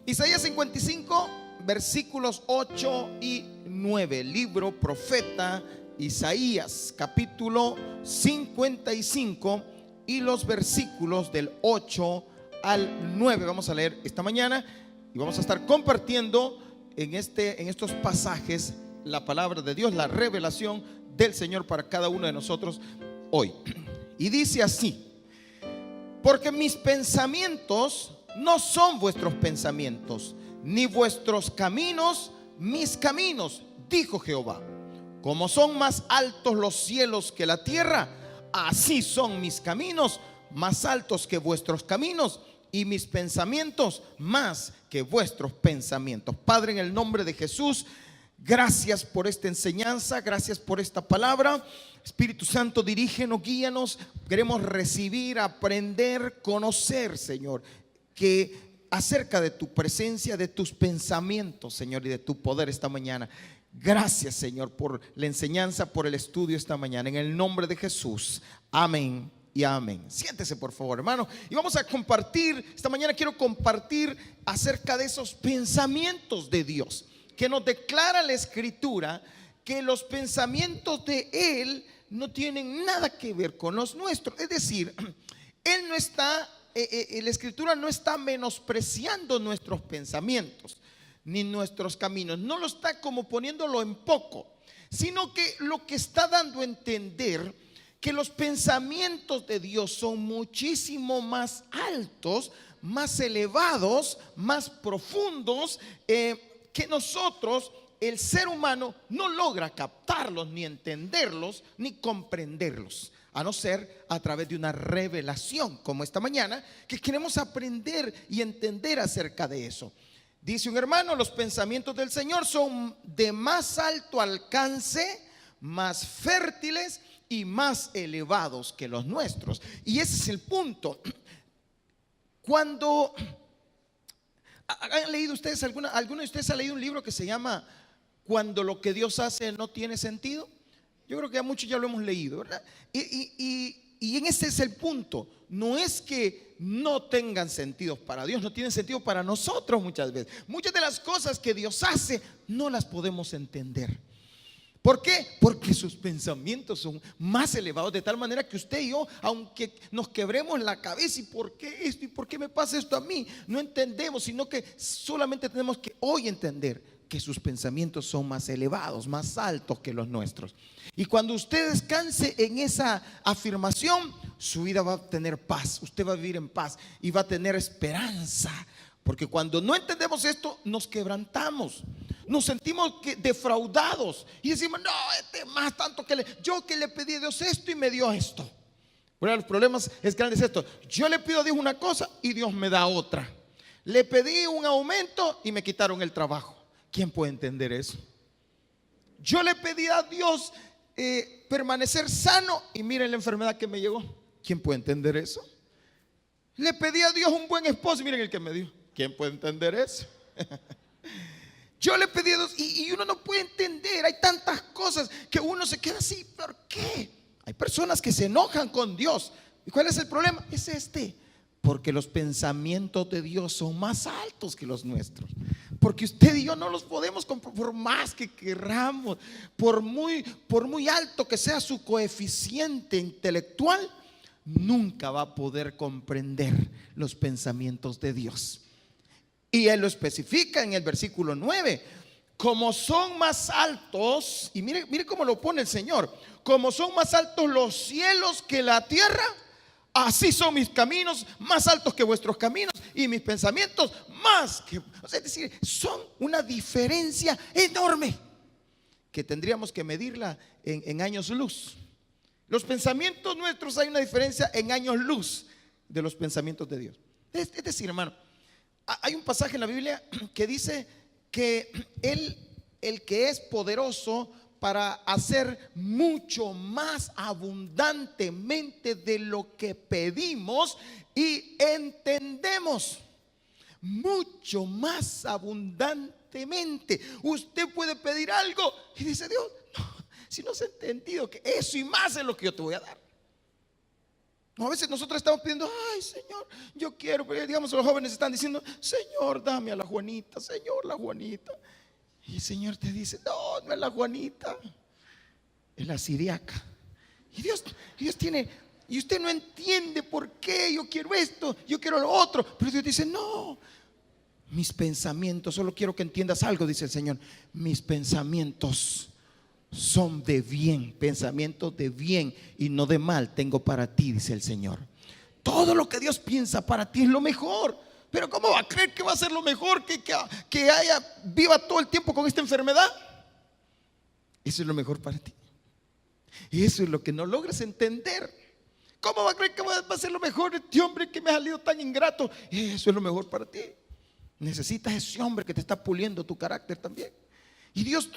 Isaías 55, versículos 8 y 9. Libro profeta Isaías, capítulo 55 y los versículos del 8 al 9. Vamos a leer esta mañana y vamos a estar compartiendo en estos pasajes la palabra de Dios, la revelación del Señor para cada uno de nosotros hoy. Y dice así: porque mis pensamientos no son vuestros pensamientos, ni vuestros caminos mis caminos, dijo Jehová. Como son más altos los cielos que la tierra, así son mis caminos más altos que vuestros caminos, y mis pensamientos más que vuestros pensamientos. Padre, en el nombre de Jesús, gracias por esta enseñanza, gracias por esta palabra. Espíritu Santo, dirígenos, guíanos. Queremos recibir, aprender, conocer, Señor, que acerca de tu presencia, de tus pensamientos, Señor, y de tu poder esta mañana. Gracias, Señor, por la enseñanza, por el estudio esta mañana. En el nombre de Jesús, amén y amén. Siéntese, por favor, hermano, y vamos a compartir. Esta mañana quiero compartir acerca de esos pensamientos de Dios, que nos declara la Escritura que los pensamientos de Él no tienen nada que ver con los nuestros. Es decir, Él no está, la Escritura no está menospreciando nuestros pensamientos ni nuestros caminos, no lo está como poniéndolo en poco, sino que lo que está dando a entender que los pensamientos de Dios son muchísimo más altos, más elevados, más profundos, que nosotros, el ser humano, no logra captarlos, ni entenderlos, ni comprenderlos, a no ser a través de una revelación como esta mañana, que queremos aprender y entender acerca de eso. Dice un hermano: los pensamientos del Señor son de más alto alcance, más fértiles y más elevados que los nuestros. Y ese es el punto. Cuando ¿han leído ustedes, alguno de ustedes ha leído un libro que se llama Cuando lo que Dios hace no tiene sentido? Yo creo que a muchos ya lo hemos leído, ¿verdad? Y en ese es el punto. No es que no tengan sentido para Dios, no tienen sentido para nosotros muchas veces. Muchas de las cosas que Dios hace no las podemos entender. ¿Por qué? Porque sus pensamientos son más elevados, de tal manera que usted y yo, aunque nos quebremos la cabeza, ¿y por qué esto? ¿Y por qué me pasa esto a mí? No entendemos, sino que solamente tenemos que hoy entender que sus pensamientos son más elevados, más altos que los nuestros. Y cuando usted descanse en esa afirmación, su vida va a tener paz, usted va a vivir en paz y va a tener esperanza. Porque cuando no entendemos esto, nos quebrantamos, nos sentimos defraudados y decimos: no, más tanto que yo que le pedí a Dios esto y me dio esto. Uno de los problemas es grande es esto: yo le pido a Dios una cosa y Dios me da otra. Le pedí un aumento y me quitaron el trabajo. ¿Quién puede entender eso? Yo le pedí a Dios permanecer sano y miren la enfermedad que me llegó. ¿Quién puede entender eso? Le pedí a Dios un buen esposo y miren el que me dio. ¿Quién puede entender eso? Yo le pedí a Dios y uno no puede entender. Hay tantas cosas que uno se queda así. ¿Por qué? Hay personas que se enojan con Dios. ¿Y cuál es el problema? Es porque los pensamientos de Dios son más altos que los nuestros. Porque usted y yo no los podemos, por más que querramos, por muy alto que sea su coeficiente intelectual, nunca va a poder comprender los pensamientos de Dios. Y Él lo especifica en el versículo 9: como son más altos, y mire cómo lo pone el Señor, como son más altos los cielos que la tierra, así son mis caminos más altos que vuestros caminos, y mis pensamientos más que, es decir, son una diferencia enorme que tendríamos que medirla en años luz. Los pensamientos nuestros, hay una diferencia en años luz de los pensamientos de Dios. Es decir, hermano, hay un pasaje en la Biblia que dice que el que es poderoso para hacer mucho más abundantemente de lo que pedimos y entendemos, mucho más abundantemente. Usted puede pedir algo y dice: Dios, no, si no se ha entendido que eso y más es lo que yo te voy a dar. A veces nosotros estamos pidiendo, ay Señor, yo quiero, porque digamos los jóvenes están diciendo, Señor, dame a la Juanita, Señor, la Juanita. Y el Señor te dice, no, no es la Juanita, es la siriaca. Y Dios tiene, y usted no entiende por qué yo quiero esto, yo quiero lo otro. Pero Dios dice, no, mis pensamientos, solo quiero que entiendas algo, dice el Señor, mis pensamientos son de bien, pensamientos de bien y no de mal tengo para ti, dice el Señor. Todo lo que Dios piensa para ti es lo mejor. Pero ¿cómo va a creer que va a ser lo mejor que viva todo el tiempo con esta enfermedad? Eso es lo mejor para ti. Y eso es lo que no logras entender. ¿Cómo va a creer que va a ser lo mejor este hombre que me ha salido tan ingrato? Eso es lo mejor para ti. Necesitas ese hombre que te está puliendo tu carácter también. Y Dios,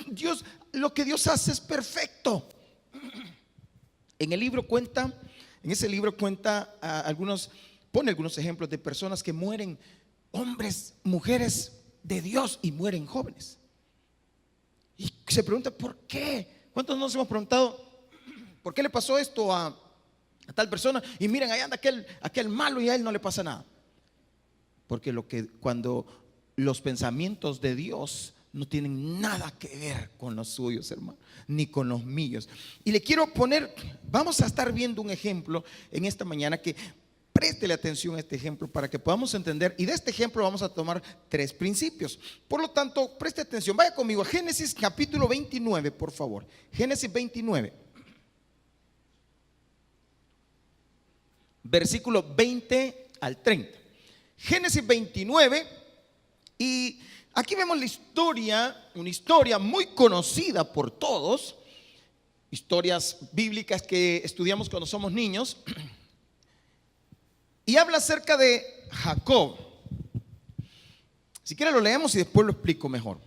lo que Dios hace es perfecto. En ese libro cuenta pone algunos ejemplos de personas que mueren, hombres, mujeres de Dios, y mueren jóvenes. Y se pregunta, ¿por qué? ¿Cuántos nos hemos preguntado, por qué le pasó esto a tal persona? Y miren, ahí anda aquel malo y a él no le pasa nada. Porque cuando los pensamientos de Dios no tienen nada que ver con los suyos, hermano, ni con los míos. Y le quiero poner, vamos a estar viendo un ejemplo en esta mañana, que préstele atención a este ejemplo para que podamos entender. Y de este ejemplo vamos a tomar 3 principios. Por lo tanto, preste atención, vaya conmigo a Génesis capítulo 29, por favor. Génesis 29, versículo 20 al 30. Génesis 29, y aquí vemos una historia muy conocida por todos, historias bíblicas que estudiamos cuando somos niños, y habla acerca de Jacob. Si quiere lo leemos y después lo explico mejor.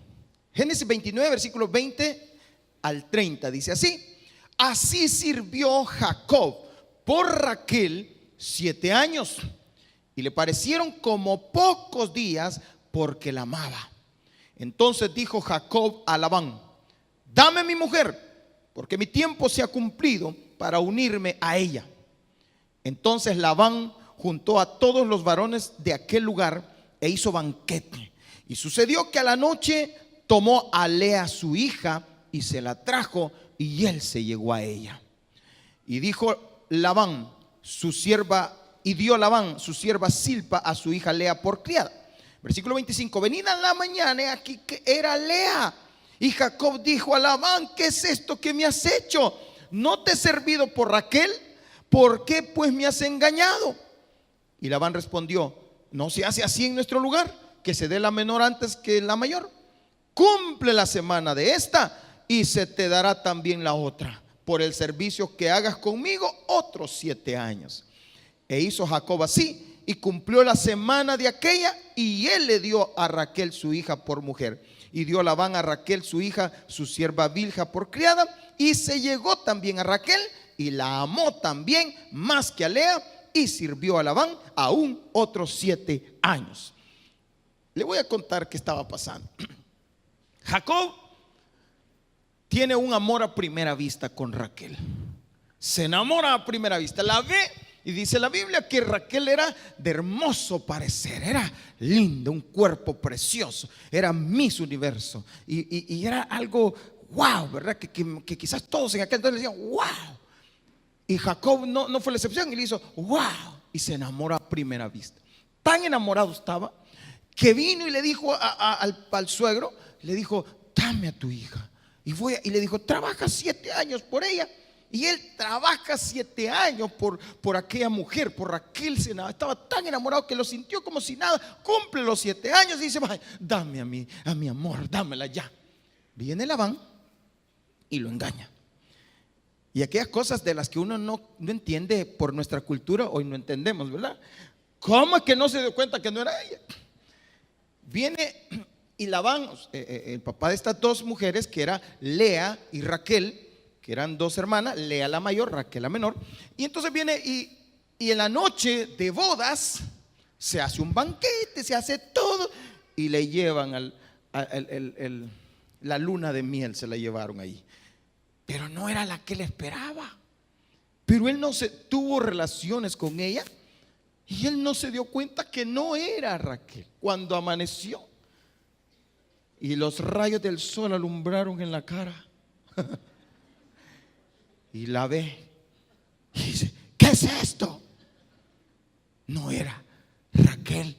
Génesis 29, versículos 20 al 30, dice así: así sirvió Jacob por Raquel 7 años, y le parecieron como pocos días porque la amaba. Entonces dijo Jacob a Labán: dame mi mujer, porque mi tiempo se ha cumplido para unirme a ella. Entonces Labán juntó a todos los varones de aquel lugar e hizo banquete. Y sucedió que a la noche tomó a Lea su hija y se la trajo, y él se llegó a ella. Y dijo Labán su sierva, y dio Labán su sierva Silpa a su hija Lea por criada. Versículo 25: venida en la mañana, he aquí que era Lea. Y Jacob dijo a Labán: ¿qué es esto que me has hecho? ¿No te he servido por Raquel? ¿Por qué pues me has engañado? Y Labán respondió: no se hace así en nuestro lugar, que se dé la menor antes que la mayor. Cumple la semana de esta y se te dará también la otra, por el servicio que hagas conmigo otros 7 años. E hizo Jacob así, y cumplió la semana de aquella, y él le dio a Raquel su hija por mujer. Y dio Labán a Raquel su hija, su sierva Bilha, por criada, y se llegó también a Raquel, y la amó también más que a Lea, y sirvió a Labán aún otros 7 años. Le voy a contar qué estaba pasando. Jacob tiene un amor a primera vista con Raquel. Se enamora a primera vista, la ve, y dice la Biblia que Raquel era de hermoso parecer, era linda, un cuerpo precioso, era Miss Universo, y era algo wow, ¿verdad? Que quizás todos en aquel entonces decían wow. Y Jacob no fue la excepción, y le hizo wow, y se enamora a primera vista. Tan enamorado estaba que vino y le dijo al suegro, le dijo: dame a tu hija. Y le dijo: trabaja 7 años por ella. Y él trabaja 7 años por aquella mujer, por Raquel. Estaba tan enamorado que lo sintió como si nada. Cumple los 7 años y dice: dame a mi amor, dámela ya. Viene Labán y lo engaña. Y aquellas cosas de las que uno no entiende por nuestra cultura, hoy no entendemos, ¿verdad? ¿Cómo es que no se dio cuenta que no era ella? Viene y Labán, el papá de estas 2 mujeres, que era Lea y Raquel, que eran 2 hermanas, Lea la mayor, Raquel la menor. Y entonces viene y en la noche de bodas se hace un banquete, se hace todo, y le llevan la luna de miel, se la llevaron ahí. Pero no era la que él esperaba. Pero él no se tuvo relaciones con ella y él no se dio cuenta que no era Raquel cuando amaneció y los rayos del sol alumbraron en la cara. Y la ve y dice: ¿qué es esto? No era Raquel,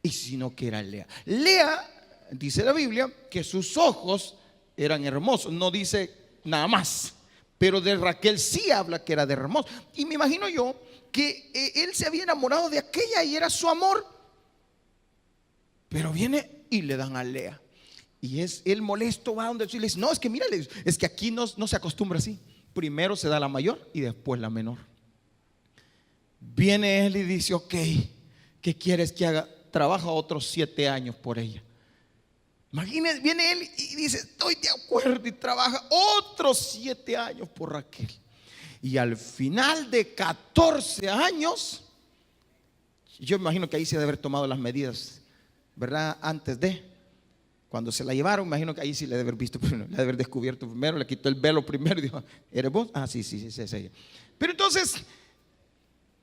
y sino que era Lea. Lea, dice la Biblia, que sus ojos eran hermosos. No dice nada más, pero de Raquel sí habla que era de hermoso. Y me imagino yo que él se había enamorado de aquella y era su amor. Pero viene y le dan a Lea. Y es él molesto, va donde y le dice: no, es que mírale, es que aquí no se acostumbra así. Primero se da la mayor y después la menor. Viene él y dice: ok, ¿qué quieres que haga? Trabaja otros 7 años por ella. Imagínense, viene él y dice: estoy de acuerdo, y trabaja otros 7 años por Raquel. Y al final de 14 años, yo imagino que ahí se debe haber tomado las medidas, ¿verdad? Antes de, cuando se la llevaron, imagino que ahí sí le debe haber visto primero, le debe haber descubierto primero, le quitó el velo primero y dijo: ¿eres vos? Ah, sí. Pero entonces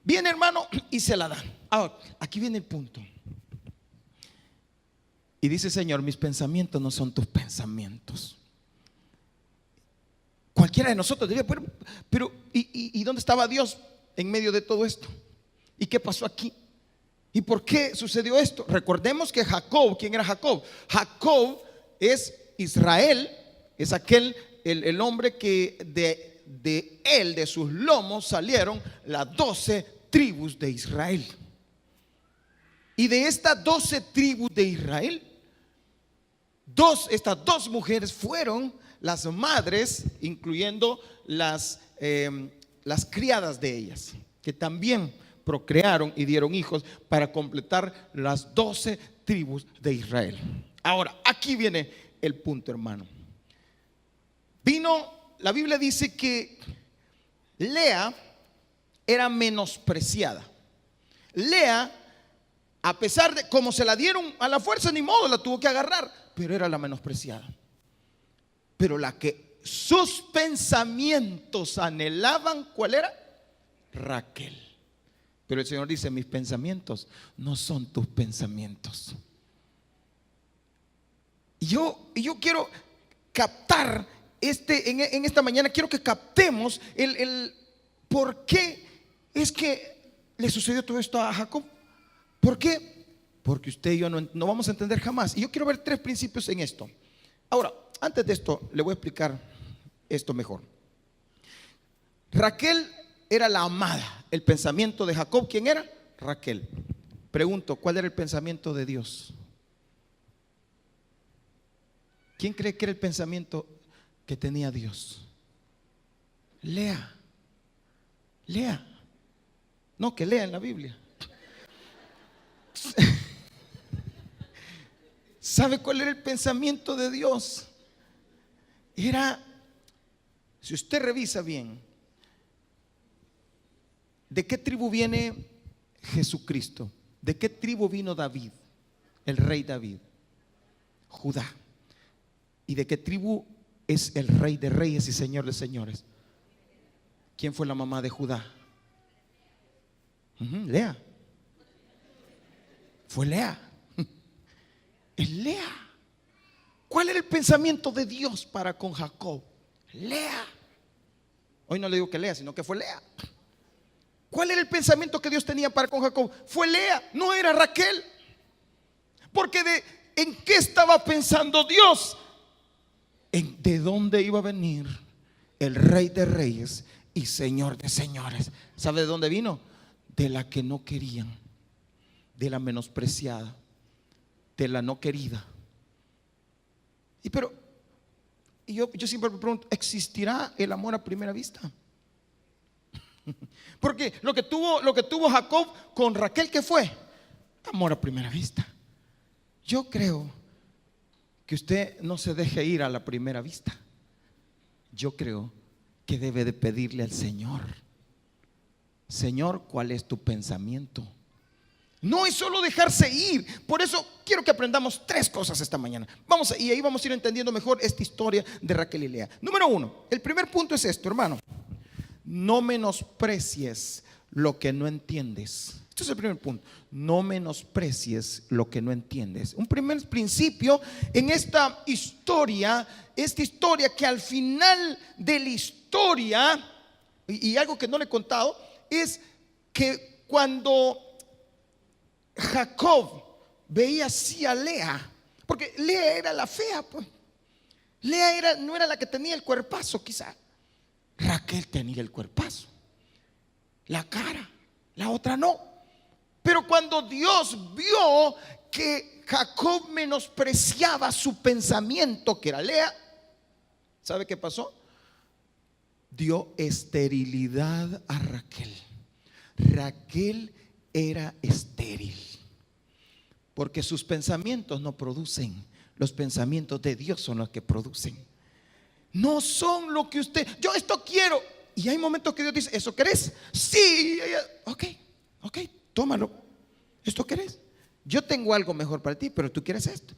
viene, hermano, y se la dan. Ahora, aquí viene el punto. Y dice: Señor, mis pensamientos no son tus pensamientos. Cualquiera de nosotros diría: pero ¿y dónde estaba Dios en medio de todo esto? ¿Y qué pasó aquí? ¿Y por qué sucedió esto? Recordemos que Jacob, ¿quién era Jacob? Jacob es Israel, es aquel, el hombre que de sus lomos salieron las 12 tribus de Israel. Y de estas 12 tribus de Israel, estas dos mujeres fueron las madres, incluyendo las criadas de ellas, que también procrearon y dieron hijos para completar las 12 tribus de Israel. Ahora, aquí viene el punto, hermano. La Biblia dice que Lea era menospreciada. Lea, a pesar de como se la dieron a la fuerza, ni modo, la tuvo que agarrar, pero era la menospreciada. Pero la que sus pensamientos anhelaban, ¿cuál era? Raquel. Pero el Señor dice: mis pensamientos no son tus pensamientos. Y yo quiero captar en esta mañana, quiero que captemos el por qué es que le sucedió todo esto a Jacob. ¿Por qué? Porque usted y yo no vamos a entender jamás. Y yo quiero ver 3 principios en esto. Ahora, antes de esto, le voy a explicar esto mejor. Raquel era la amada. El pensamiento de Jacob, ¿quién era? Raquel. Pregunto, ¿cuál era el pensamiento de Dios? ¿Quién cree que era el pensamiento que tenía Dios? Lea. No, que lea en la Biblia. ¿Sabe cuál era el pensamiento de Dios? Era, si usted revisa bien, ¿de qué tribu viene Jesucristo? ¿De qué tribu vino David, el rey David? Judá. ¿Y de qué tribu es el rey de reyes y señor de señores? ¿Quién fue la mamá de Judá? Lea. Fue Lea. Es Lea. ¿Cuál era el pensamiento de Dios para con Jacob? Lea. Hoy no le digo que Lea, sino que fue Lea. ¿Cuál era el pensamiento que Dios tenía para con Jacob? Fue Lea, no era Raquel. Porque ¿en qué estaba pensando Dios? ¿De dónde iba a venir el rey de reyes y señor de señores? ¿Sabe de dónde vino? De la que no querían, de la menospreciada, de la no querida. Y yo siempre me pregunto, ¿existirá el amor a primera vista? Porque lo que tuvo Jacob con Raquel, ¿qué fue? Amor a primera vista. Yo creo que usted no se deje ir a la primera vista. Yo creo que debe de pedirle al Señor: Señor, ¿cuál es tu pensamiento? No es solo dejarse ir. Por eso quiero que aprendamos 3 cosas esta mañana. Y ahí vamos a ir entendiendo mejor esta historia de Raquel y Lea. Número 1, el primer punto es esto, hermano. no menosprecies lo que no entiendes. Este es el primer punto. No menosprecies lo que no entiendes. Un primer principio en esta historia que al final de la historia, y algo que no le he contado, es que cuando Jacob veía así a Lea, porque Lea era la fea, pues. Lea no era la que tenía el cuerpazo, quizá. Raquel tenía el cuerpazo, la cara, la otra no. Pero cuando Dios vio que Jacob menospreciaba su pensamiento, que era Lea, ¿sabe qué pasó? Dio esterilidad a Raquel. Raquel era estéril, porque sus pensamientos no producen. Los pensamientos de Dios son los que producen. No son lo que usted, yo esto quiero. Y hay momentos que Dios dice, ¿eso querés? Sí. Ok, tómalo. ¿Esto querés? Yo tengo algo mejor para ti, pero tú quieres esto.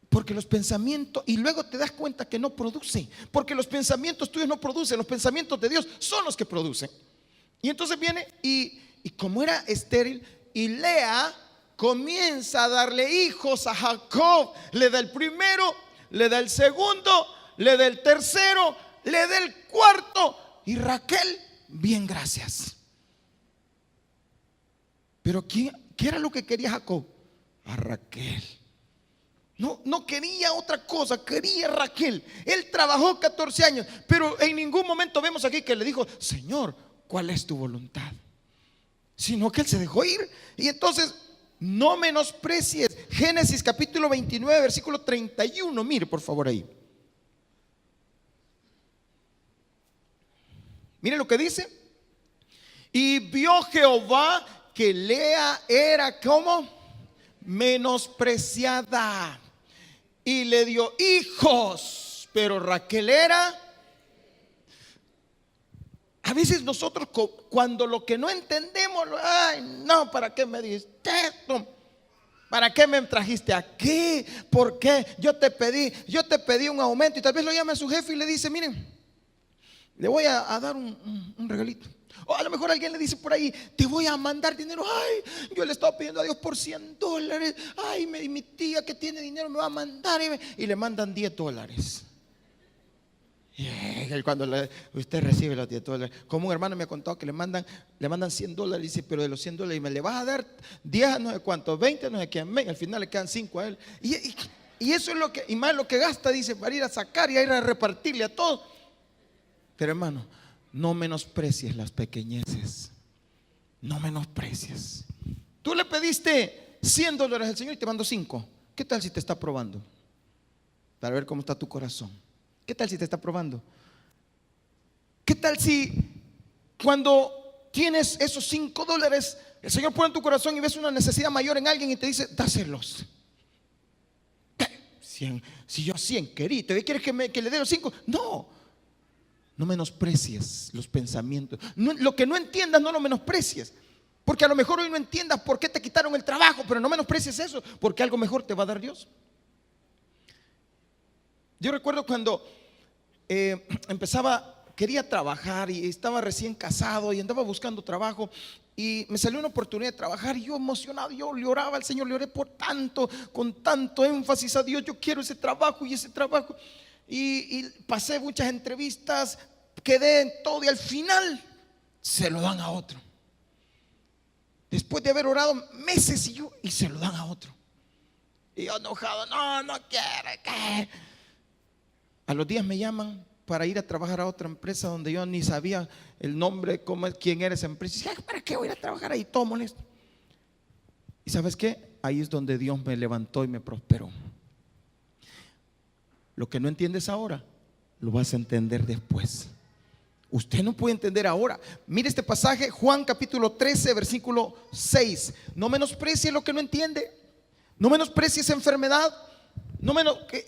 Porque los pensamientos, y luego te das cuenta que no producen, porque los pensamientos tuyos no producen, los pensamientos de Dios son los que producen. Y entonces viene y como era estéril, y Lea comienza a darle hijos a Jacob. Le da el primero, le da el segundo, le da el tercero, le da el cuarto. Y Raquel, bien, gracias. Pero ¿qué era lo que quería Jacob? A Raquel. No quería otra cosa, quería a Raquel. Él trabajó 14 años, pero en ningún momento vemos aquí que le dijo, Señor, ¿cuál es tu voluntad? Sino que él se dejó ir. Y entonces, no menosprecies. Génesis capítulo 29, versículo 31. Mire por favor ahí. Mire lo que dice. Y vio Jehová que Lea era como menospreciada, y le dio hijos, pero Raquel era. A veces nosotros cuando lo que no entendemos, ay no, ¿para qué me diste esto? ¿Para qué me trajiste aquí? ¿Por qué? Yo te pedí un aumento, y tal vez lo llame a su jefe y le dice, miren, le voy a dar un regalito. O a lo mejor alguien le dice por ahí, te voy a mandar dinero. Ay, yo le estaba pidiendo a Dios por $100. Ay, mi tía que tiene dinero me va a mandar. Y le mandan $10. Y cuando usted recibe los $10, como un hermano me ha contado que le mandan $100. Dice, pero de los $100 me le vas a dar 10 no sé cuánto, 20 no sé quién. Al final le quedan 5 a él. Y eso es lo que, y más lo que gasta, dice, para ir a sacar y a ir a repartirle a todos. Pero hermano, no menosprecies las pequeñeces. No menosprecies. Tú le pediste $100 al Señor y te mandó 5. ¿Qué tal si te está probando? Para ver cómo está tu corazón. ¿Qué tal si te está probando? ¿Qué tal si cuando tienes esos $5, el Señor pone en tu corazón y ves una necesidad mayor en alguien y te dice, dáselos? 100, si yo 100 quería, ¿te quieres que le dé los 5? No menosprecies los pensamientos. Lo que no entiendas, no lo menosprecies. Porque a lo mejor hoy no entiendas por qué te quitaron el trabajo, pero no menosprecies eso, porque algo mejor te va a dar Dios. Yo recuerdo cuando quería trabajar y estaba recién casado y andaba buscando trabajo, y me salió una oportunidad de trabajar, y yo emocionado, yo le oraba al Señor, le oré con tanto énfasis a Dios, yo quiero ese trabajo y ese trabajo. Y pasé muchas entrevistas, quedé en todo, y al final se lo dan a otro. Después de haber orado meses y se lo dan a otro. Y yo enojado, no quiero. ¿Qué? A los días me llaman para ir a trabajar a otra empresa donde yo ni sabía el nombre, quién era esa empresa. Y dije, ¿para qué voy a ir a trabajar ahí? Todo molesto. ¿Y sabes qué? Ahí es donde Dios me levantó y me prosperó. Lo que no entiendes ahora, lo vas a entender después. Usted no puede entender ahora. Mire este pasaje, Juan capítulo 13, versículo 6. No menosprecie lo que no entiende. No menosprecie esa enfermedad.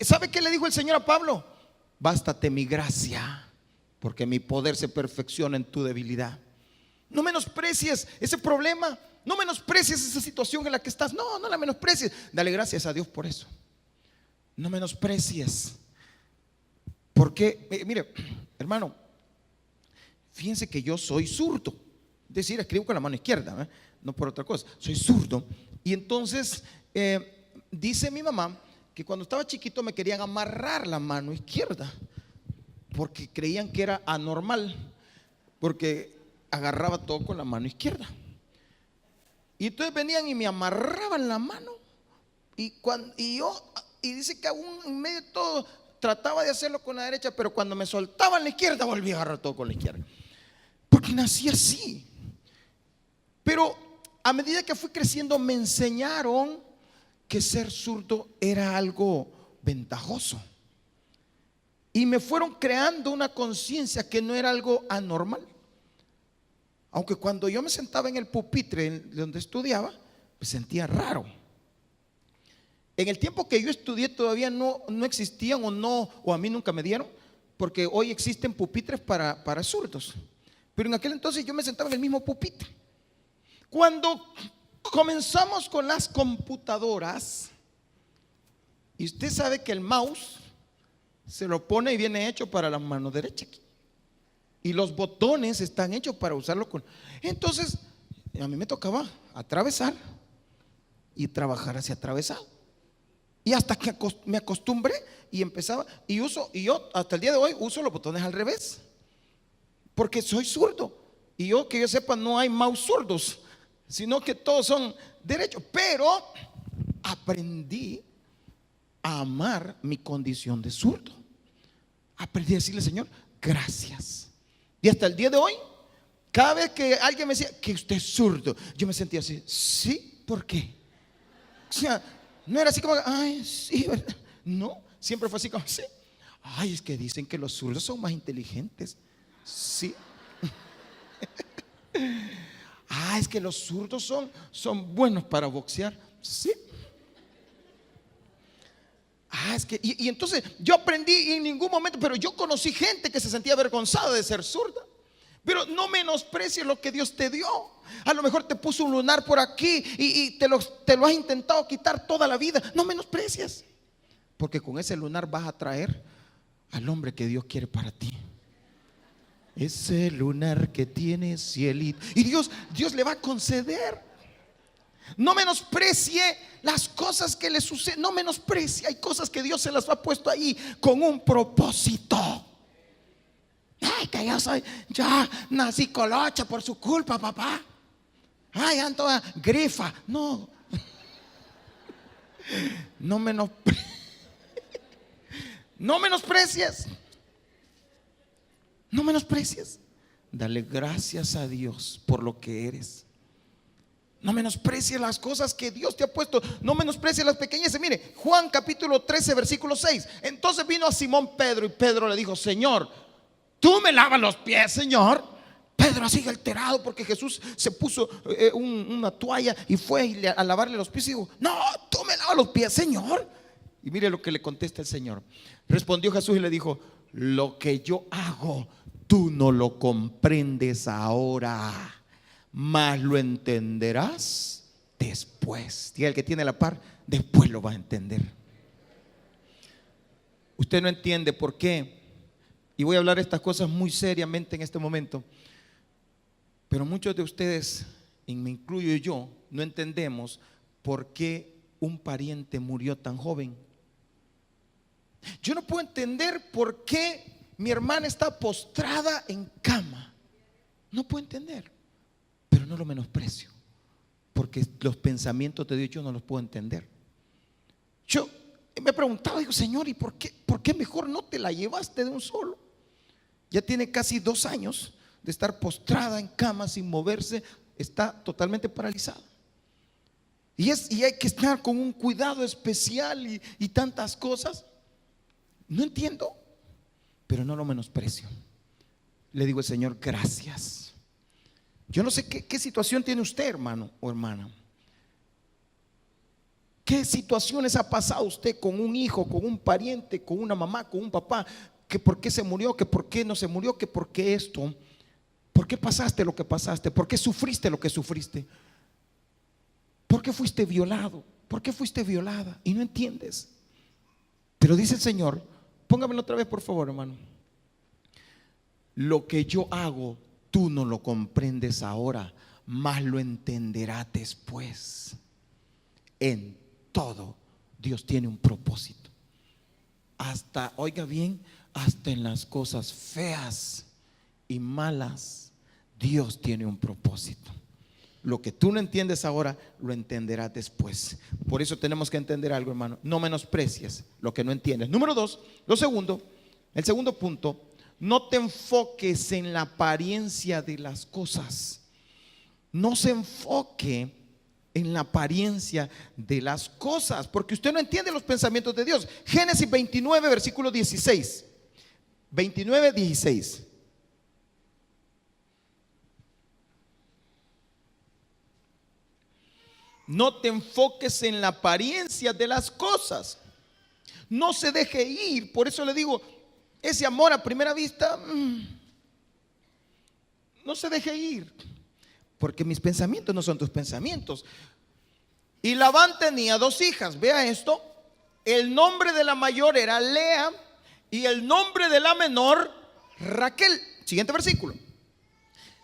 ¿Sabe qué le dijo el Señor a Pablo? Bástate mi gracia, porque mi poder se perfecciona en tu debilidad. No menosprecies ese problema. No menosprecies esa situación en la que estás. No la menosprecies. Dale gracias a Dios por eso. No menosprecies. Porque, mire, hermano, fíjense que yo soy zurdo. Es decir, escribo con la mano izquierda, ¿eh? No por otra cosa, soy zurdo. Y entonces dice mi mamá que cuando estaba chiquito me querían amarrar la mano izquierda porque creían que era anormal, porque agarraba todo con la mano izquierda. Y entonces venían y me amarraban la mano. Y dice que aún en medio de todo trataba de hacerlo con la derecha, pero cuando me soltaban la izquierda volví a agarrar todo con la izquierda. Porque nací así. Pero a medida que fui creciendo me enseñaron que ser zurdo era algo ventajoso. Y me fueron creando una conciencia que no era algo anormal. Aunque cuando yo me sentaba en el pupitre donde estudiaba, me sentía raro. En el tiempo que yo estudié todavía no existían o a mí nunca me dieron, porque hoy existen pupitres para zurdos. Pero en aquel entonces yo me sentaba en el mismo pupitre. Cuando comenzamos con las computadoras, y usted sabe que el mouse se lo pone y viene hecho para la mano derecha aquí. Y los botones están hechos para usarlo con. Entonces, a mí me tocaba atravesar y trabajar hacia atravesado. Y hasta que me acostumbré y empezaba. Y yo hasta el día de hoy uso los botones al revés. Porque soy zurdo. Y que yo sepa, no hay mouse zurdos, sino que todos son derechos. Pero aprendí a amar mi condición de zurdo. Aprendí a decirle, Señor, gracias. Y hasta el día de hoy, cada vez que alguien me decía que usted es zurdo, yo me sentía así, ¿sí? ¿Por qué? O sea, no era así como, ay, sí, ¿verdad? No, siempre fue así como, sí. Ay, es que dicen que los zurdos son más inteligentes. Sí. Ah, es que los zurdos son buenos para boxear. Sí. Ah, es que, y entonces yo aprendí en ningún momento, pero yo conocí gente que se sentía avergonzada de ser zurda. Pero no menosprecies lo que Dios te dio. A lo mejor te puso un lunar por aquí y te lo has intentado quitar toda la vida. No menosprecies, porque con ese lunar vas a traer al hombre que Dios quiere para ti. Ese lunar que tiene cielito. Y Dios le va a conceder. No menosprecie las cosas que le suceden. No menosprecie. Hay cosas que Dios se las ha puesto ahí con un propósito. Ay, que yo nací colocha por su culpa, papá. Ay, ando toda grifa. No. No menosprecies. No menosprecies. Dale gracias a Dios por lo que eres. No menosprecies las cosas que Dios te ha puesto. No menosprecies las pequeñas. Mire, Juan capítulo 13 versículo 6. Entonces vino a Simón Pedro y Pedro le dijo, Señor, ¿tú me lavas los pies, Señor? Pedro así alterado porque Jesús se puso una toalla y fue a lavarle los pies y dijo, no, tú me lavas los pies, Señor. Y mire lo que le contesta el Señor. Respondió Jesús y le dijo, lo que yo hago, tú no lo comprendes ahora, mas lo entenderás después. Diga el que tiene la par, después lo vas a entender. Usted no entiende por qué, y voy a hablar estas cosas muy seriamente en este momento, pero muchos de ustedes, y me incluyo yo, no entendemos por qué un pariente murió tan joven. Yo no puedo entender por qué mi hermana está postrada en cama. No puedo entender, pero no lo menosprecio, porque los pensamientos de Dios yo no los puedo entender. Yo me he preguntado, digo, Señor, ¿y por qué mejor no te la llevaste de un solo? Ya tiene casi 2 años de estar postrada en cama sin moverse, está totalmente paralizada. Y hay que estar con un cuidado especial y tantas cosas. No entiendo, pero no lo menosprecio. Le digo al Señor, gracias. Yo no sé qué situación tiene usted, hermano o hermana. ¿Qué situaciones ha pasado usted con un hijo, con un pariente, con una mamá, con un papá? Que por qué se murió, que por qué no se murió, que por qué esto. ¿Por qué pasaste lo que pasaste? ¿Por qué sufriste lo que sufriste? ¿Por qué fuiste violado? ¿Por qué fuiste violada? Y no entiendes. Pero dice el Señor, póngamelo otra vez por favor, hermano. Lo que yo hago, tú no lo comprendes ahora, mas lo entenderás después. En todo Dios tiene un propósito. Hasta, oiga bien, hasta en las cosas feas y malas, Dios tiene un propósito. Lo que tú no entiendes ahora, lo entenderás después. Por eso tenemos que entender algo, hermano. No menosprecies lo que no entiendes. Número dos, el segundo punto, no te enfoques en la apariencia de las cosas. No se enfoque en la apariencia de las cosas, porque usted no entiende los pensamientos de Dios. Génesis 29, versículo 16. 29, 16. No te enfoques en la apariencia de las cosas. No se deje ir. Por eso le digo, ese amor a primera vista, no se deje ir. Porque mis pensamientos no son tus pensamientos. Y Labán tenía 2 hijas. Vea esto. El nombre de la mayor era Lea y el nombre de la menor Raquel. Siguiente versículo.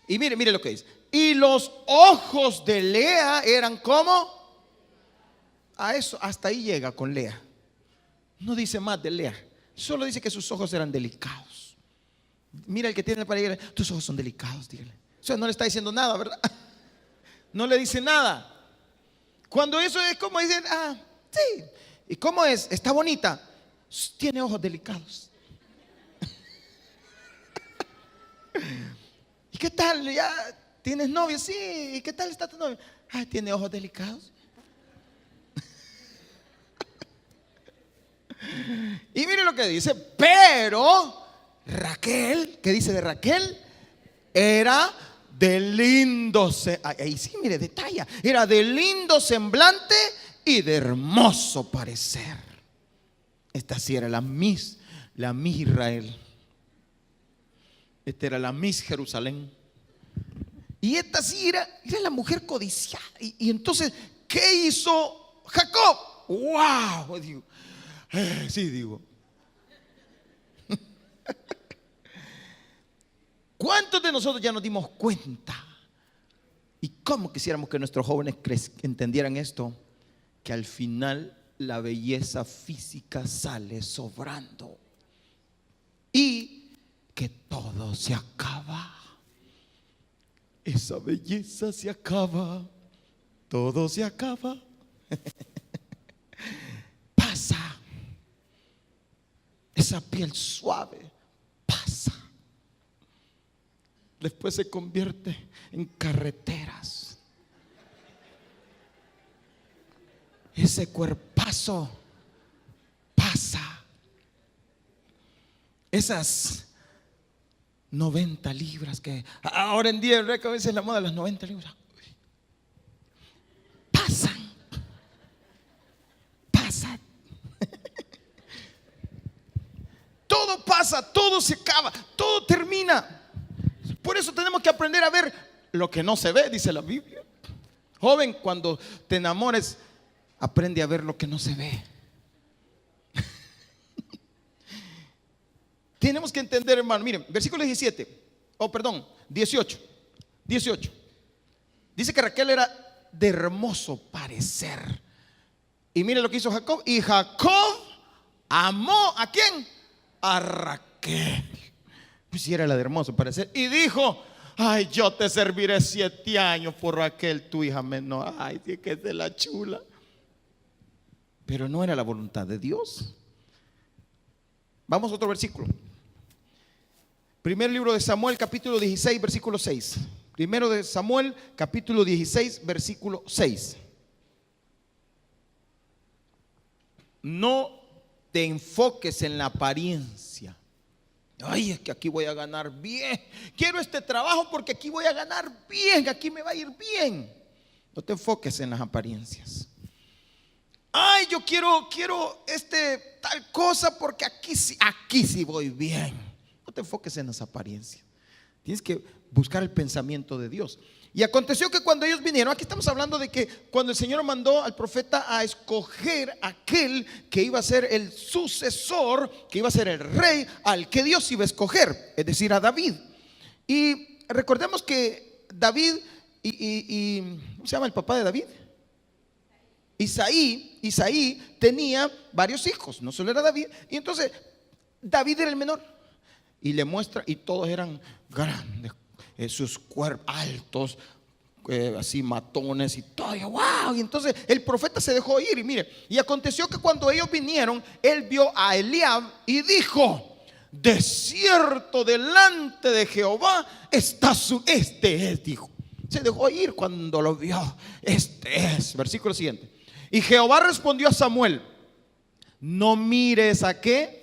Y mire lo que dice. Y los ojos de Lea eran como a eso, hasta ahí llega con Lea. No dice más de Lea, solo dice que sus ojos eran delicados. Mira el que tiene para ir, tus ojos son delicados, dígale. O sea, no le está diciendo nada, ¿verdad? No le dice nada. Cuando eso es como dicen, sí. ¿Y cómo es? Está bonita. Tiene ojos delicados. ¿Y qué tal? ¿Ya tienes novio? Sí. ¿Y qué tal está tu novio? Tiene ojos delicados. Y mire lo que dice. Pero Raquel, ¿qué dice de Raquel? Era de lindo, ahí sí, mire, detalla. Era de lindo semblante y de hermoso parecer. Esta sí era la Miss Israel. Esta era la Miss Jerusalén. Y esta sí era la mujer codiciada. Y entonces, ¿qué hizo Jacob? ¡Wow! Digo, sí, digo. ¿Cuántos de nosotros ya nos dimos cuenta? Y cómo quisiéramos que nuestros jóvenes entendieran esto, que al final la belleza física sale sobrando y que todo se acaba. Esa belleza se acaba, todo se acaba. Pasa. Esa piel suave pasa. Después se convierte en carreteras. Ese cuerpazo pasa. Esas 90 libras que ahora en día es la moda de las 90 libras. Pasan. Todo pasa, todo se acaba, todo termina. Por eso tenemos que aprender a ver lo que no se ve, dice la Biblia. Joven, cuando te enamores, aprende a ver lo que no se ve. Tenemos que entender, hermano. Miren, versículo 18. Dice que Raquel era de hermoso parecer. Y mire lo que hizo Jacob. Y Jacob amó ¿a quién? A Raquel. Pues si era la de hermoso parecer. Y dijo: ay, yo te serviré 7 años por Raquel, tu hija menor. Ay, sí que es de la chula. Pero no era la voluntad de Dios. Vamos a otro versículo. Primer libro de Samuel, capítulo 16, versículo 6. Primero de Samuel, capítulo 16, versículo 6. No te enfoques en la apariencia. Ay, es que aquí voy a ganar bien. Quiero este trabajo porque aquí voy a ganar bien, aquí me va a ir bien. No te enfoques en las apariencias. Ay, yo quiero tal cosa porque aquí sí voy bien. No te enfoques en las apariencias. Tienes que buscar el pensamiento de Dios. Y aconteció que cuando ellos vinieron, aquí estamos hablando de que cuando el Señor mandó al profeta a escoger aquel que iba a ser el sucesor, que iba a ser el rey al que Dios iba a escoger, es decir, a David. Y recordemos que David ¿cómo se llama el papá de David? Isaí tenía varios hijos, no solo era David. Y entonces David era el menor. Y le muestra, y todos eran grandes, sus cuerpos altos, así matones y todo. ¡Wow! Y entonces el profeta se dejó ir. Y mire, y aconteció que cuando ellos vinieron, él vio a Eliab y dijo: de cierto delante de Jehová está este es, dijo. Se dejó ir cuando lo vio. Este es. Versículo siguiente. Y Jehová respondió a Samuel: no mires a qué,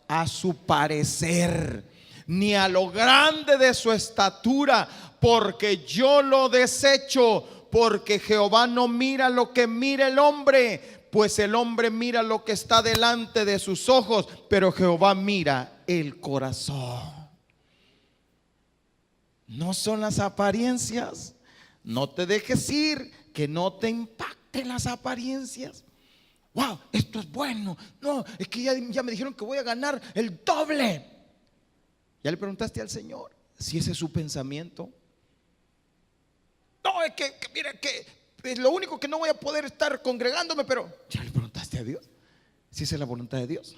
a su parecer, ni a lo grande de su estatura, porque yo lo desecho. Porque Jehová no mira lo que mira el hombre, pues el hombre mira lo que está delante de sus ojos, pero Jehová mira el corazón. No son las apariencias. No te dejes ir, que no te impacten las apariencias. Wow, esto es bueno. No, es que ya me dijeron que voy a ganar el doble. ¿Ya le preguntaste al Señor si ese es su pensamiento? No, es que mira, que es lo único que no voy a poder estar congregándome, pero ¿ya le preguntaste a Dios si esa es la voluntad de Dios?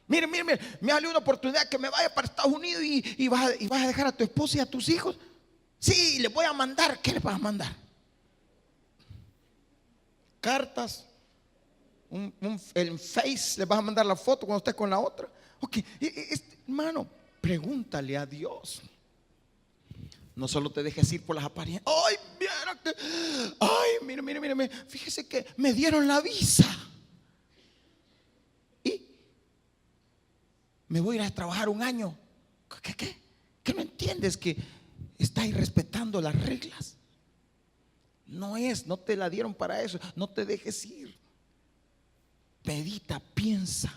Mire, me sale una oportunidad que me vaya para Estados Unidos y vas a dejar a tu esposa y a tus hijos. Sí, les voy a mandar. ¿Qué les vas a mandar? Cartas, el Face, les vas a mandar la foto cuando estés con la otra. Ok, hermano, pregúntale a Dios. No solo te dejes ir por las apariencias. Mire, fíjese que me dieron la visa y me voy a ir a trabajar un año. ¿Qué no entiendes? Que estáis respetando las reglas. No te la dieron para eso. No te dejes ir. Medita, piensa.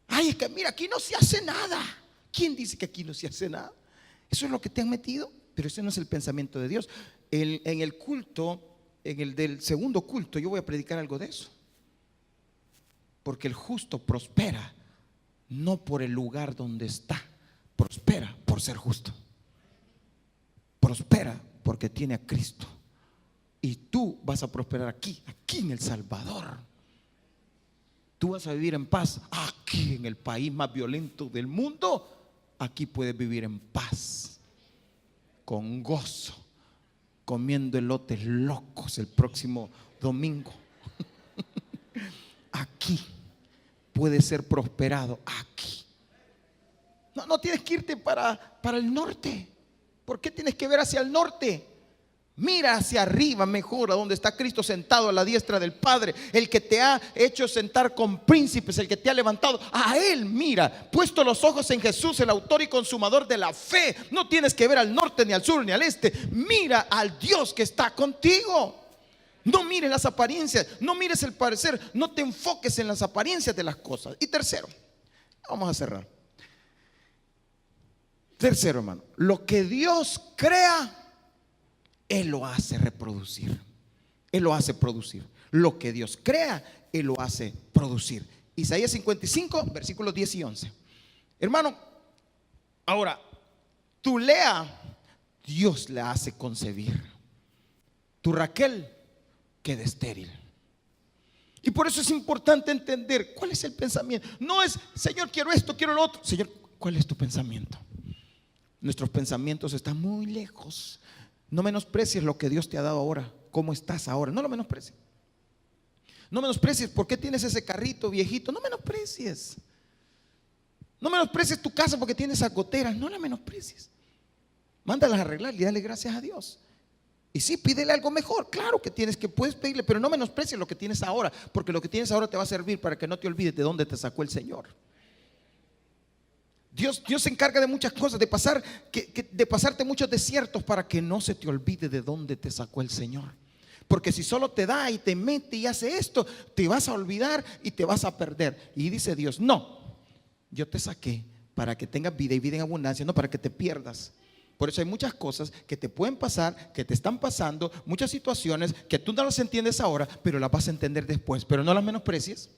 Es que mira, aquí no se hace nada. ¿Quién dice que aquí no se hace nada? Eso es lo que te han metido, pero ese no es el pensamiento de Dios. En el culto, en el del segundo culto, yo voy a predicar algo de eso. Porque el justo prospera no por el lugar donde está, prospera por ser justo. Prospera porque tiene a Cristo. Y tú vas a prosperar aquí en El Salvador. Tú vas a vivir en paz aquí en el país más violento del mundo. Aquí puedes vivir en paz, con gozo, comiendo elotes locos el próximo domingo. Aquí puedes ser prosperado. Aquí no tienes que irte para el norte. ¿Por qué tienes que ver hacia el norte? Mira hacia arriba mejor, a donde está Cristo sentado a la diestra del Padre, el que te ha hecho sentar con príncipes, el que te ha levantado. A Él mira, puesto los ojos en Jesús, el autor y consumador de la fe. No tienes que ver al norte, ni al sur, ni al este. Mira al Dios que está contigo. No mires las apariencias, no mires el parecer, no te enfoques en las apariencias de las cosas. Y tercero, vamos a cerrar. Tercero, hermano, lo que Dios crea, Él lo hace reproducir. Él lo hace producir. Lo que Dios crea, Él lo hace producir. Isaías 55, versículos 10 y 11. Hermano, ahora, tu Lea, Dios la hace concebir. Tu Raquel queda estéril. Y por eso es importante entender cuál es el pensamiento. No es, Señor, quiero esto, quiero lo otro. Señor, ¿cuál es tu pensamiento? Nuestros pensamientos están muy lejos. No menosprecies lo que Dios te ha dado ahora, cómo estás ahora. No lo menosprecies. No menosprecies por qué tienes ese carrito viejito. No menosprecies. No menosprecies tu casa porque tienes esas goteras. No la menosprecies. Mándalas a arreglar y dale gracias a Dios. Y sí, pídele algo mejor. Claro que puedes pedirle, pero no menosprecies lo que tienes ahora, porque lo que tienes ahora te va a servir para que no te olvides de dónde te sacó el Señor. Dios se encarga de muchas cosas, de pasarte muchos desiertos para que no se te olvide de dónde te sacó el Señor. Porque si solo te da y te mete y hace esto, te vas a olvidar y te vas a perder. Y dice Dios, no, yo te saqué para que tengas vida y vida en abundancia, no para que te pierdas. Por eso hay muchas cosas que te pueden pasar, que te están pasando, muchas situaciones que tú no las entiendes ahora, pero las vas a entender después. Pero no las menosprecies.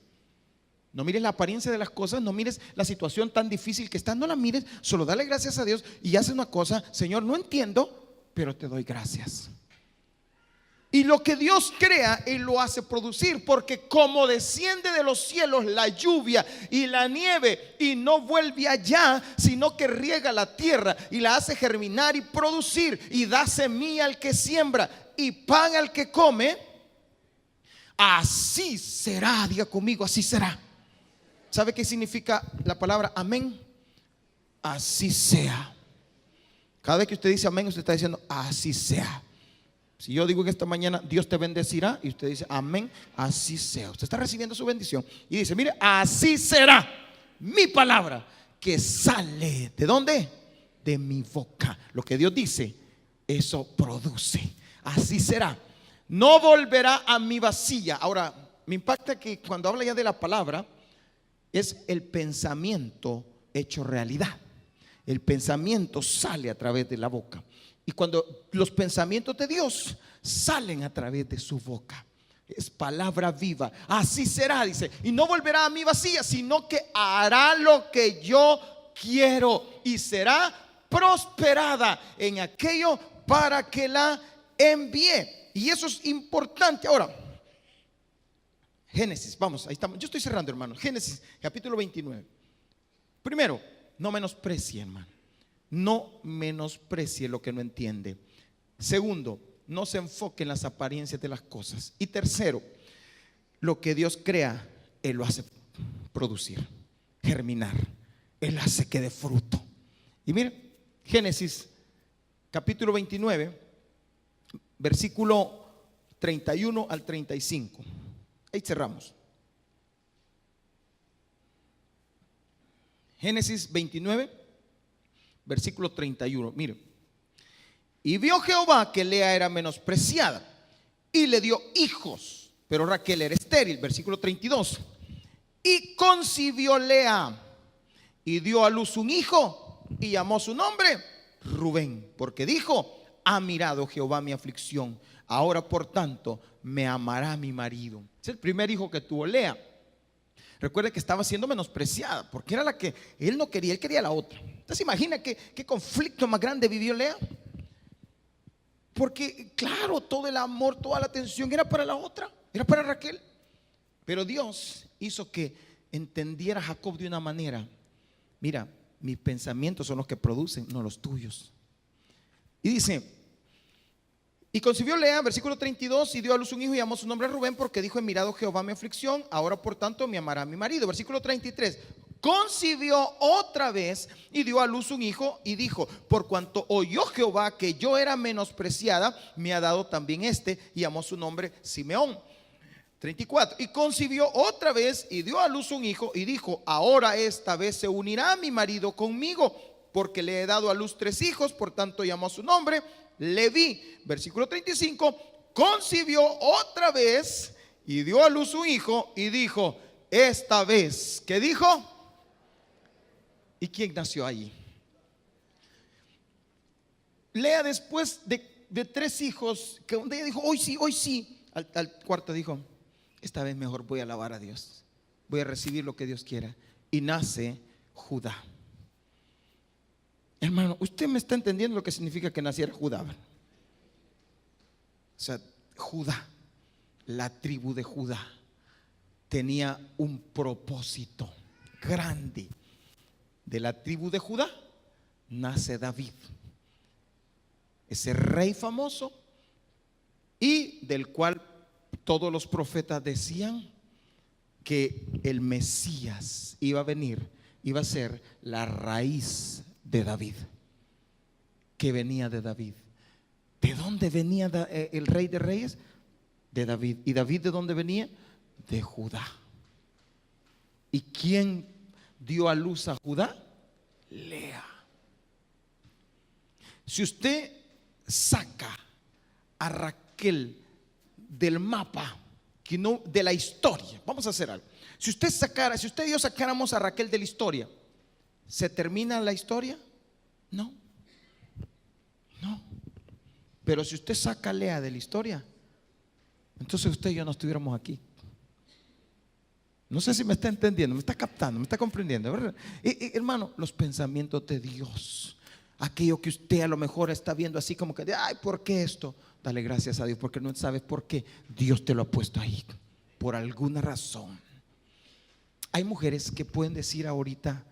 No mires la apariencia de las cosas, no mires la situación tan difícil que está, no la mires, solo dale gracias a Dios y haz una cosa: Señor, no entiendo, pero te doy gracias. Y lo que Dios crea, Él lo hace producir, porque como desciende de los cielos la lluvia y la nieve y no vuelve allá, sino que riega la tierra y la hace germinar y producir y da semilla al que siembra y pan al que come, así será. Diga conmigo, así será. ¿Sabe qué significa la palabra amén? Así sea. Cada vez que usted dice amén, usted está diciendo así sea. Si yo digo que esta mañana Dios te bendecirá y usted dice amén, así sea. Usted está recibiendo su bendición y dice: mire, así será mi palabra que sale. ¿De dónde? De mi boca. Lo que Dios dice, eso produce. Así será. No volverá a mi vacía. Ahora, me impacta que cuando habla ya de la palabra, es el pensamiento hecho realidad. El pensamiento sale a través de la boca. Y cuando los pensamientos de Dios salen a través de su boca, es palabra viva. Así será, dice, y no volverá a mí vacía, sino que hará lo que yo quiero y será prosperada en aquello para que la envíe. Y eso es importante. Ahora, Génesis, vamos, ahí estamos. Yo estoy cerrando, hermanos. Génesis capítulo 29. Primero, no menosprecie, hermano. No menosprecie lo que no entiende. Segundo, no se enfoque en las apariencias de las cosas. Y tercero, lo que Dios crea, Él lo hace producir, germinar. Él hace que dé fruto. Y mire, Génesis capítulo 29, versículo 31 al 35. Ahí cerramos. Génesis 29, versículo 31. Mire: y vio Jehová que Lea era menospreciada y le dio hijos, pero Raquel era estéril. Versículo 32. Y concibió Lea y dio a luz un hijo y llamó su nombre Rubén, porque dijo: ha mirado Jehová mi aflicción, ahora por tanto me amará mi marido. Es el primer hijo que tuvo Lea. Recuerde que estaba siendo menospreciada porque era la que él no quería, él quería la otra. Entonces imagina qué conflicto más grande vivió Lea, porque claro, todo el amor, toda la atención era para la otra, era para Raquel. Pero Dios hizo que entendiera a Jacob de una manera: mira, mis pensamientos son los que producen, no los tuyos. Y dice: y concibió Lea, versículo 32, y dio a luz un hijo y llamó su nombre Rubén, porque dijo: he mirado Jehová mi aflicción, ahora por tanto me amará mi marido. Versículo 33. Concibió otra vez y dio a luz un hijo y dijo: por cuanto oyó Jehová que yo era menospreciada, me ha dado también este, y llamó su nombre Simeón. 34. Y concibió otra vez y dio a luz un hijo y dijo: ahora esta vez se unirá mi marido conmigo, porque le he dado a luz 3 hijos, por tanto llamó su nombre Leví. Versículo 35. Concibió otra vez y dio a luz un hijo y dijo: esta vez, ¿qué dijo? ¿Y quién nació allí? Lea, después de 3 hijos, que un día dijo: hoy sí. Al cuarto dijo: esta vez mejor voy a alabar a Dios, voy a recibir lo que Dios quiera. Y nace Judá. Hermano, usted me está entendiendo lo que significa que naciera Judá. O sea, Judá, la tribu de Judá, tenía un propósito grande. De la tribu de Judá nace David, ese rey famoso, y del cual todos los profetas decían que el Mesías iba a venir, iba a ser la raíz de David, que venía de David. ¿De dónde venía el rey de reyes? De David. ¿Y David de dónde venía? De Judá. ¿Y quién dio a luz a Judá? Lea. Si usted saca a Raquel del mapa, que no, de la historia, vamos a hacer algo. Si usted y yo sacáramos a Raquel de la historia, ¿se termina la historia? No. Pero si usted saca a Lea de la historia, entonces usted y yo no estuviéramos aquí. No sé si me está entendiendo, me está captando, me está comprendiendo, ¿verdad? Hermano, los pensamientos de Dios, aquello que usted a lo mejor está viendo así como que, ay, ¿por qué esto? Dale gracias a Dios porque no sabes por qué. Dios te lo ha puesto ahí, por alguna razón. Hay mujeres que pueden decir ahorita,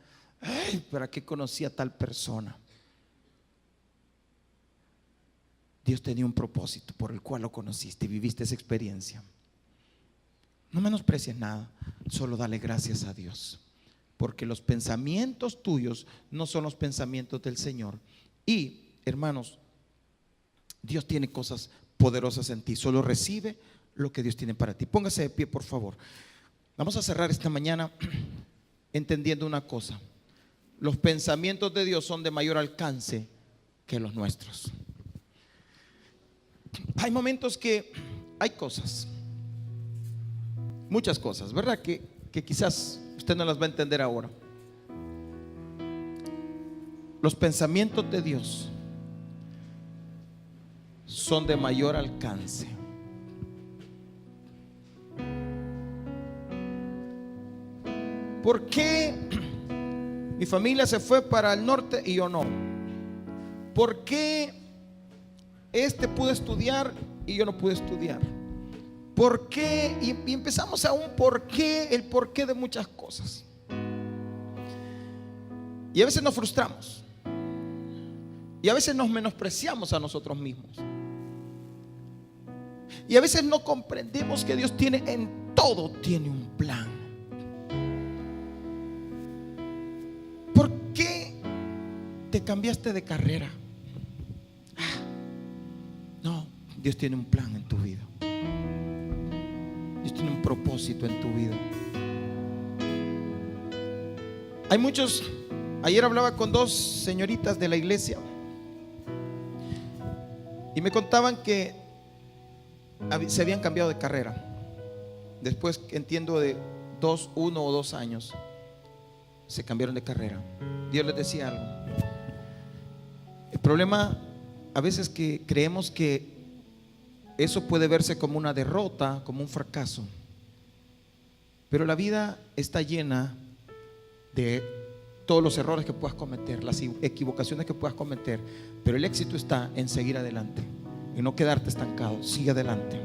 ay, ¿para qué conocí a tal persona? Dios tenía un propósito por el cual lo conociste y viviste esa experiencia. No menosprecies nada, solo dale gracias a Dios, porque los pensamientos tuyos no son los pensamientos del Señor. Y, hermanos, Dios tiene cosas poderosas en ti, solo recibe lo que Dios tiene para ti. Póngase de pie, por favor. Vamos a cerrar esta mañana entendiendo una cosa: los pensamientos de Dios son de mayor alcance que los nuestros. Hay momentos que hay cosas, muchas cosas, ¿verdad? Que quizás usted no las va a entender ahora. Los pensamientos de Dios son de mayor alcance. ¿Por qué mi familia se fue para el norte y yo no? ¿Por qué este pudo estudiar y yo no pude estudiar? ¿Por qué? Y empezamos a un porqué, el porqué de muchas cosas. Y a veces nos frustramos. Y a veces nos menospreciamos a nosotros mismos. Y a veces no comprendemos que Dios tiene en todo, tiene un plan. ¿Por qué te cambiaste de carrera? No, Dios tiene un plan en tu vida. Dios tiene un propósito en tu vida. Hay muchos. Ayer hablaba con dos señoritas de la iglesia y me contaban que se habían cambiado de carrera. Después, entiendo, de 1 o 2 años se cambiaron de carrera. Dios les decía algo. El problema a veces que creemos que eso puede verse como una derrota, como un fracaso. Pero la vida está llena de todos los errores que puedas cometer, las equivocaciones que puedas cometer. Pero el éxito está en seguir adelante, en no quedarte estancado. Sigue adelante.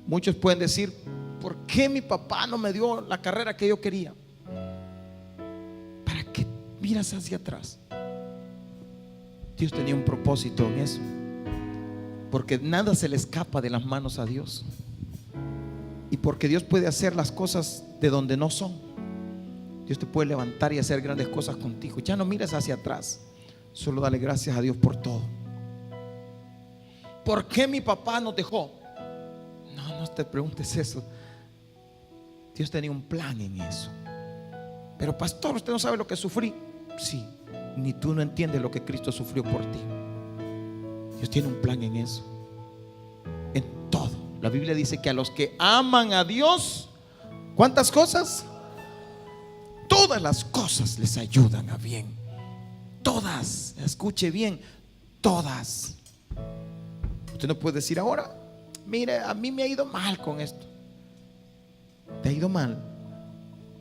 Muchos pueden decir, ¿por qué mi papá no me dio la carrera que yo quería? ¿Para qué miras hacia atrás? Dios tenía un propósito en eso, porque nada se le escapa de las manos a Dios. Y porque Dios puede hacer las cosas de donde no son. Dios te puede levantar y hacer grandes cosas contigo. Ya no mires hacia atrás, solo dale gracias a Dios por todo. ¿Por qué mi papá nos dejó? No te preguntes eso. Dios tenía un plan en eso. Pero pastor, usted no sabe lo que sufrí. Sí, ni tú no entiendes lo que Cristo sufrió por ti. Dios tiene un plan en eso, en todo. La Biblia dice que a los que aman a Dios, ¿cuántas cosas? Todas las cosas les ayudan a bien. Todas, escuche bien, todas. Usted no puede decir ahora, mire, a mí me ha ido mal con esto. Te ha ido mal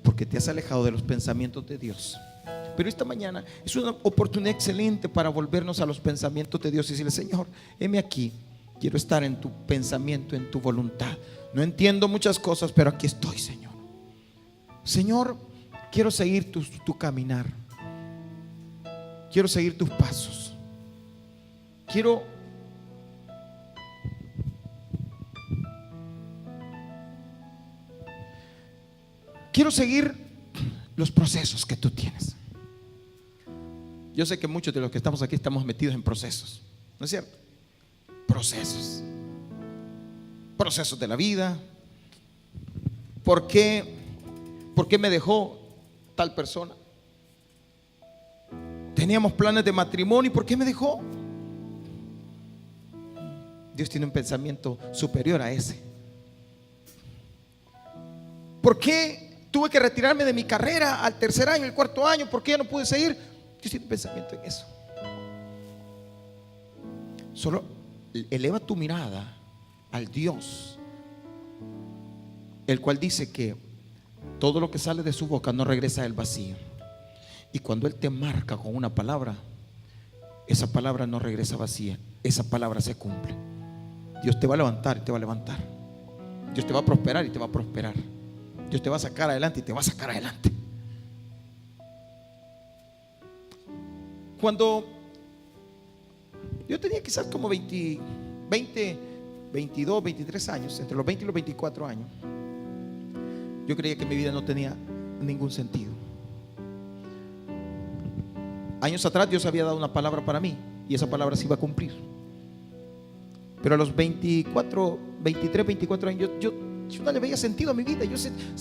porque te has alejado de los pensamientos de Dios. Pero esta mañana es una oportunidad excelente para volvernos a los pensamientos de Dios y decirle, Señor, heme aquí, quiero estar en tu pensamiento, en tu voluntad. No entiendo muchas cosas, pero aquí estoy, Señor. Señor, quiero seguir tu caminar. Quiero seguir tus pasos. Quiero seguir los procesos que tú tienes. Yo sé que muchos de los que estamos aquí estamos metidos en procesos, ¿no es cierto? Procesos de la vida. ¿Por qué me dejó tal persona? Teníamos planes de matrimonio, ¿y por qué me dejó? Dios tiene un pensamiento superior a ese. ¿Por qué tuve que retirarme de mi carrera al 3er año, el 4.º año? ¿Por qué ya no pude seguir? Dios tiene un pensamiento en eso. Solo eleva tu mirada al Dios el cual dice que todo lo que sale de su boca no regresa al vacío. Y cuando Él te marca con una palabra, esa palabra no regresa vacía, esa palabra se cumple. Dios te va a levantar y te va a levantar. Dios te va a prosperar y te va a prosperar. Dios te va a sacar adelante y te va a sacar adelante. Cuando yo tenía quizás como 20, 22, 23 años, entre los 20 y los 24 años, yo creía que mi vida no tenía ningún sentido. Años atrás Dios había dado una palabra para mí y esa palabra se iba a cumplir. Pero a los 23, 24 años yo no le veía sentido a mi vida. Yo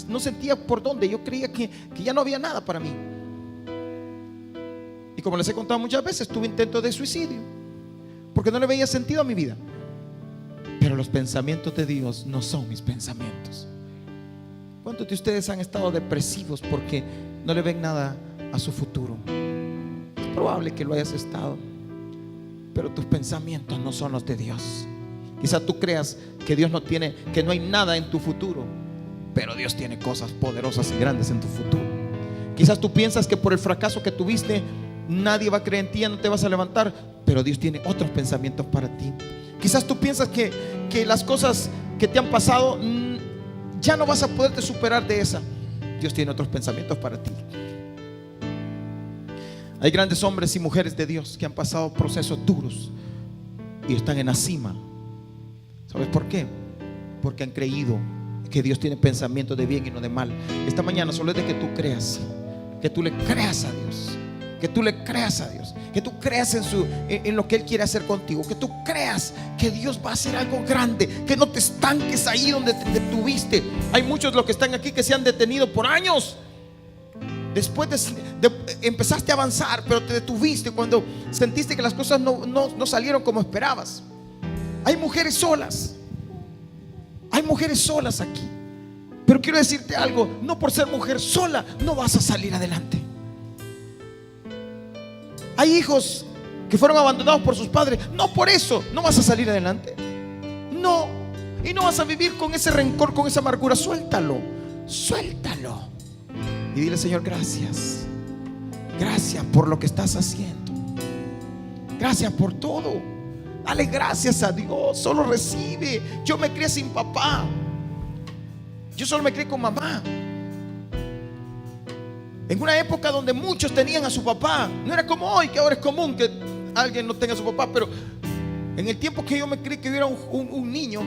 no sentía por dónde. Yo creía que ya no había nada para mí. Y como les he contado muchas veces, tuve intentos de suicidio porque no le veía sentido a mi vida. Pero los pensamientos de Dios no son mis pensamientos. ¿Cuántos de ustedes han estado depresivos porque no le ven nada a su futuro? Es probable que lo hayas estado, pero tus pensamientos no son los de Dios. Quizás tú creas que Dios no tiene, que no hay nada en tu futuro, pero Dios tiene cosas poderosas y grandes en tu futuro. Quizás tú piensas que por el fracaso que tuviste nadie va a creer en ti, ya no te vas a levantar, pero Dios tiene otros pensamientos para ti. Quizás tú piensas que las cosas que te han pasado ya no vas a poderte superar de esa. Dios tiene otros pensamientos para ti. Hay grandes hombres y mujeres de Dios que han pasado procesos duros y están en la cima. ¿Sabes por qué? Porque han creído que Dios tiene pensamientos de bien y no de mal. Esta mañana solo es de que tú creas, que tú le creas a Dios, que tú le creas a Dios, que tú creas en lo que Él quiere hacer contigo, que tú creas que Dios va a hacer algo grande, que no te estanques ahí donde te detuviste. Hay muchos de los que están aquí que se han detenido por años. Después empezaste a avanzar, pero te detuviste cuando sentiste que las cosas no salieron como esperabas. Hay mujeres solas. Hay mujeres solas aquí. Pero quiero decirte algo: no por ser mujer sola no vas a salir adelante. Hay hijos que fueron abandonados por sus padres. No por eso no vas a salir adelante. No. Y no vas a vivir con ese rencor, con esa amargura. Suéltalo. Suéltalo. Y dile: Señor, gracias. Gracias por lo que estás haciendo. Gracias por todo. Dale gracias a Dios. Solo recibe. Yo me crié sin papá. Yo solo me crié con mamá. En una época donde muchos tenían a su papá. No era como hoy, que ahora es común que alguien no tenga a su papá. Pero en el tiempo que yo me crié, que yo era un niño,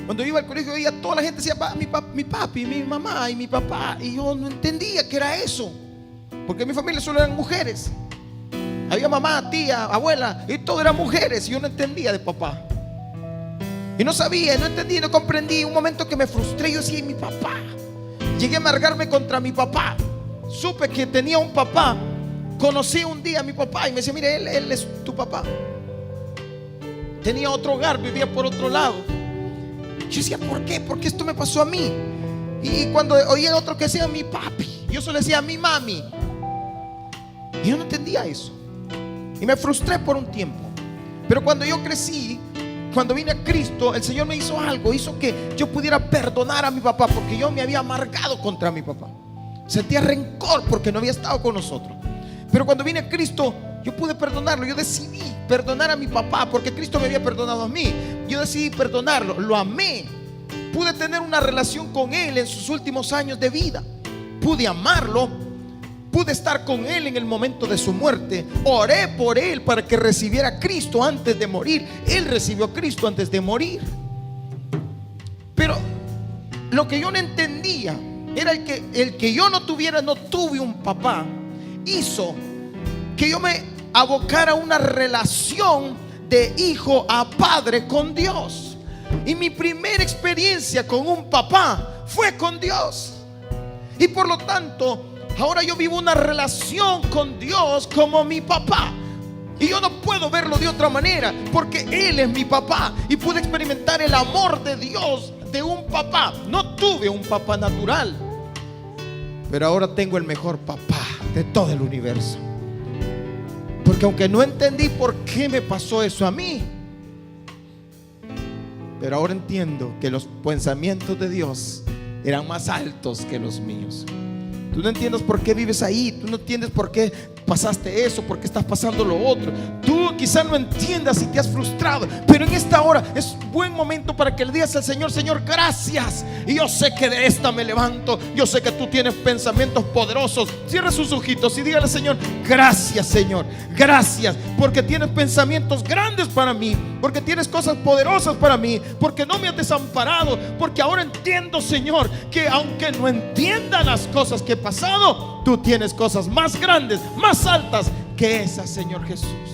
cuando yo iba al colegio, veía toda la gente decía: mi papi, mi mamá y mi papá. Y yo no entendía qué era eso, porque en mi familia solo eran mujeres. Había mamá, tía, abuela, y todo eran mujeres. Y yo no entendía de papá. Y no sabía, no entendía, no comprendí. Un momento que me frustré, yo decía: ¿y mi papá? Llegué a amargarme contra mi papá. Supe que tenía un papá. Conocí un día a mi papá y me decía: mire, él es tu papá. Tenía otro hogar, vivía por otro lado. Yo decía: ¿por qué? ¿Por qué esto me pasó a mí? Y cuando oía otro que decía mi papi, yo solo decía mi mami. Y yo no entendía eso. Y me frustré por un tiempo. Pero cuando yo crecí, cuando vine a Cristo, el Señor me hizo algo. Hizo que yo pudiera perdonar a mi papá, porque yo me había amargado contra mi papá. Sentía rencor porque no había estado con nosotros. Pero cuando vine a Cristo, yo pude perdonarlo. Yo decidí perdonar a mi papá, porque Cristo me había perdonado a mí. Yo decidí perdonarlo, lo amé. Pude tener una relación con Él en sus últimos años de vida. Pude amarlo. Pude estar con Él en el momento de su muerte. Oré por Él para que recibiera a Cristo antes de morir. Él recibió a Cristo antes de morir. Pero lo que yo no entendía era el que yo no tuve un papá, hizo que yo me abocara a una relación de hijo a padre con Dios. Y mi primera experiencia con un papá fue con Dios. Y por lo tanto, ahora yo vivo una relación con Dios como mi papá. Y yo no puedo verlo de otra manera, porque Él es mi papá. Y pude experimentar el amor de Dios de un papá. No tuve un papá natural, pero ahora tengo el mejor papá de todo el universo. Porque aunque no entendí por qué me pasó eso a mí, pero ahora entiendo que los pensamientos de Dios eran más altos que los míos. Tú no entiendes por qué vives ahí. Tú no entiendes por qué pasaste eso, por qué estás pasando lo otro. Tú quizás no entiendas y te has frustrado, pero en esta hora es buen momento para que le digas al Señor: Señor, gracias. Y yo sé que de esta me levanto. Yo sé que tú tienes pensamientos poderosos. Cierra sus ojitos y dígale: Señor, gracias, Señor. Gracias porque tienes pensamientos grandes para mí, porque tienes cosas poderosas para mí, porque no me has desamparado, porque ahora entiendo, Señor, que aunque no entienda las cosas que he pasado, tú tienes cosas más grandes, más altas que esas, Señor Jesús.